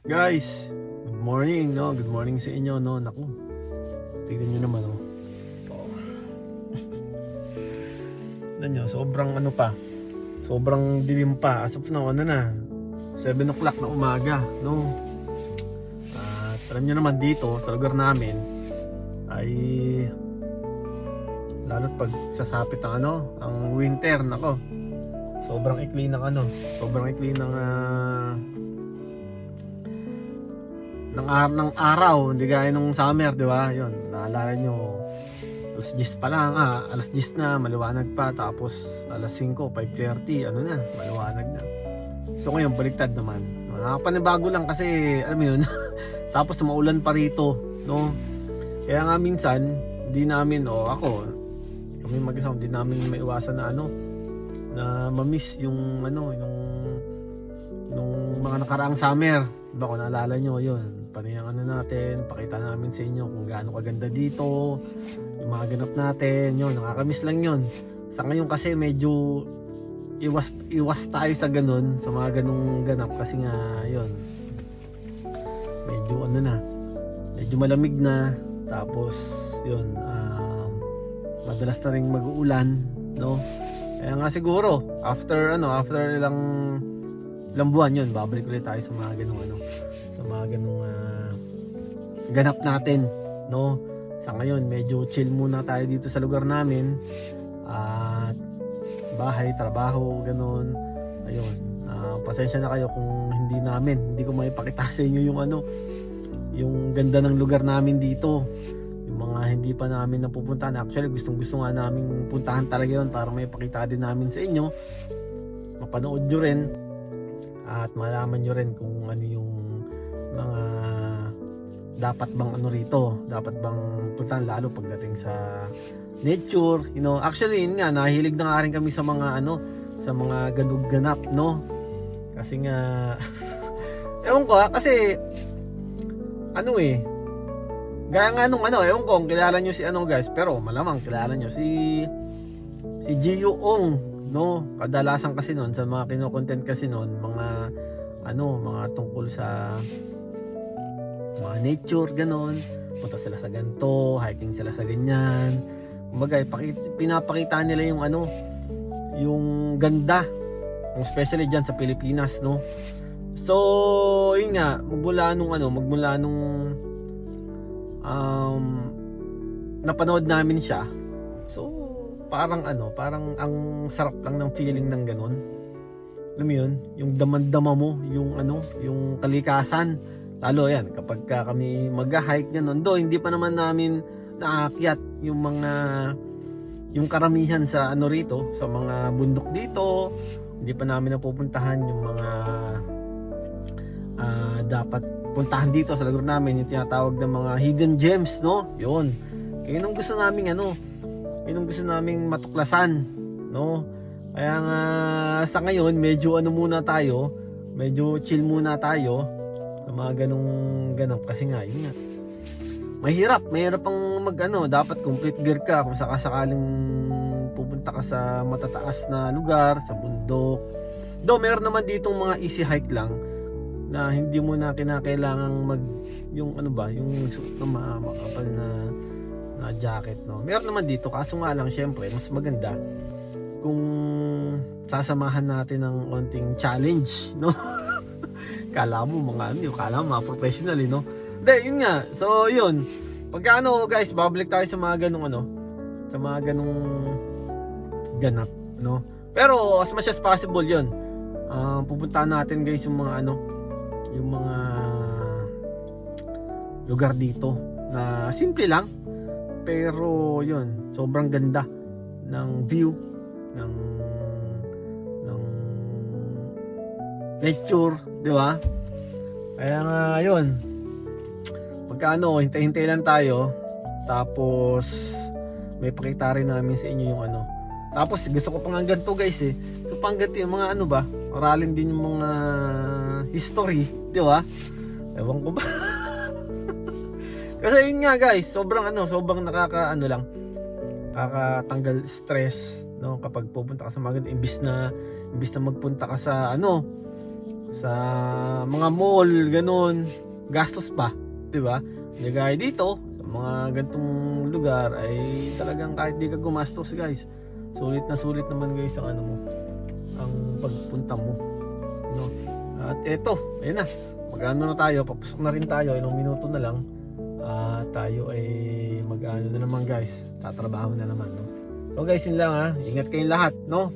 Guys, good morning, no? Good morning sa inyo, no? Naku, tignan nyo naman, no? Tignan nyo, sobrang ano pa, sobrang dilim pa. As of now, ano na, 7 o'clock na umaga, no? At alam nyo naman dito, sa lugar namin, ay lalo't pag sasapit ang ano, ang winter, nako. Sobrang ikli ng ano, sobrang ikli ng ng araw, hindi gaya nung summer, di ba? Yun, naalala nyo, alas 10 pa lang, alas 10 na, maliwanag pa, tapos alas 5, 5:30, ano na, maliwanag na. So ngayon, baliktad naman. Nakapanibago lang kasi, alam mo yun, tapos maulan pa rito, no? Kaya nga minsan, hindi namin, ako, kami mag-isang, hindi namin maiwasan na ano, na ma-miss yung ano, nung mga nakaraang summer. Diba, kung naalala nyo, yun, panayang ano natin, pakita namin sa inyo kung gaano kaganda dito, yung mga ganap natin, yun, nakakamiss lang yun. Sa ngayon kasi medyo iwas tayo sa ganun, sa mga ganung ganap, kasi nga, yun, medyo ano na, medyo malamig na, tapos, yun, madalas na rin mag-uulan, no? Kaya nga siguro, after ilang buwan yun, babalik ulit tayo sa mga ganung ano, sa mga ganung ganap natin, no? Sa ngayon, medyo chill muna tayo dito sa lugar namin, at bahay, trabaho, ganun. Ayun, pasensya na kayo kung hindi ko maipakita sa inyo yung ano, yung ganda ng lugar namin dito, yung mga hindi pa namin napupuntahan. Actually, gustong-gusto nga namin puntahan talaga yun para may pakita din namin sa inyo, mapanood nyo rin, at malaman nyo rin kung ano yung mga dapat bang ano rito, dapat bang puntahan, lalo pagdating sa nature, you know. Actually, yun nga, nahilig na nga rin kami sa mga ano, sa mga ganap, no? Kasi nga ewan ko kasi ano gaya nga nung ano, ewan ko kung kilala nyo si ano guys, pero malamang kilala nyo si Gio Ong, no? Kadalasan kasi noon sa mga kino-content kasi noon, mga ano, mga tungkol sa mga nature, ganon. Punta sila sa ganto, hiking sila sa ganyan. Kumbaga, pinapakita nila yung ano, yung ganda, especially dyan sa Pilipinas, no? So, yun nga, magmula nung napanood namin siya. So, parang ang sarap lang ng feeling ng ganun. Alam mo yun, yung damandama mo, yung ano, yung kalikasan. Lalo yan, kapag kami mag-hike ganun, hindi pa naman namin naakyat yung karamihan sa ano rito, sa mga bundok dito. Hindi pa namin napupuntahan yung mga dapat puntahan dito sa lugar namin, yung tinatawag ng mga hidden gems, no? Yun. Kaya yun ang gusto naming yun ang gusto naming matuklasan, no? Kaya nga sa ngayon medyo medyo chill muna tayo sa mga ganap, kasi nga yun nga, mahirap ang dapat complete gear ka kung sakasakaling pupunta ka sa matataas na lugar, sa bundok. Meron naman ditong mga easy hike lang na hindi mo na kinakailangang yung suot ng makapal na jacket, no? Meron naman dito, kaso nga lang syempre mas maganda kung sasamahan natin ng konting challenge, no? Kala mo mga professional, no? Yun nga. So yun, pagka guys, babalik tayo sa mga sa mga ganap, no? Pero as much as possible yun, pupuntahan natin guys yung mga yung mga lugar dito na simple lang, pero yun, sobrang ganda ng view ng nature, di ba? Kaya nga yun, pagka hintay-hintay lang tayo, tapos may pakita rin namin sa inyo yung tapos gusto ko pang ganito guys, ito pang ganito yung mga aralin din yung mga history, di ba? Ewan ko ba. Kasi yun nga guys, sobrang nakakatanggal stress, no? Kapag pupunta ka sa mga ganito, imbis na magpunta ka sa sa mga mall, ganun, gastos pa, 'di ba? Hindi gaya dito, sa mga gantong lugar ay talagang kahit di ka gumastos, guys. Sulit naman guys ang ano mo, ang pagpunta mo, no? At eto, ayun na. Mag-ano na tayo, papasok na rin tayo, ilang minuto na lang. Tayo ay mag-ano na naman guys, tatrabaho na naman, no? So guys, yun lang ha. Ingat kayong lahat, no?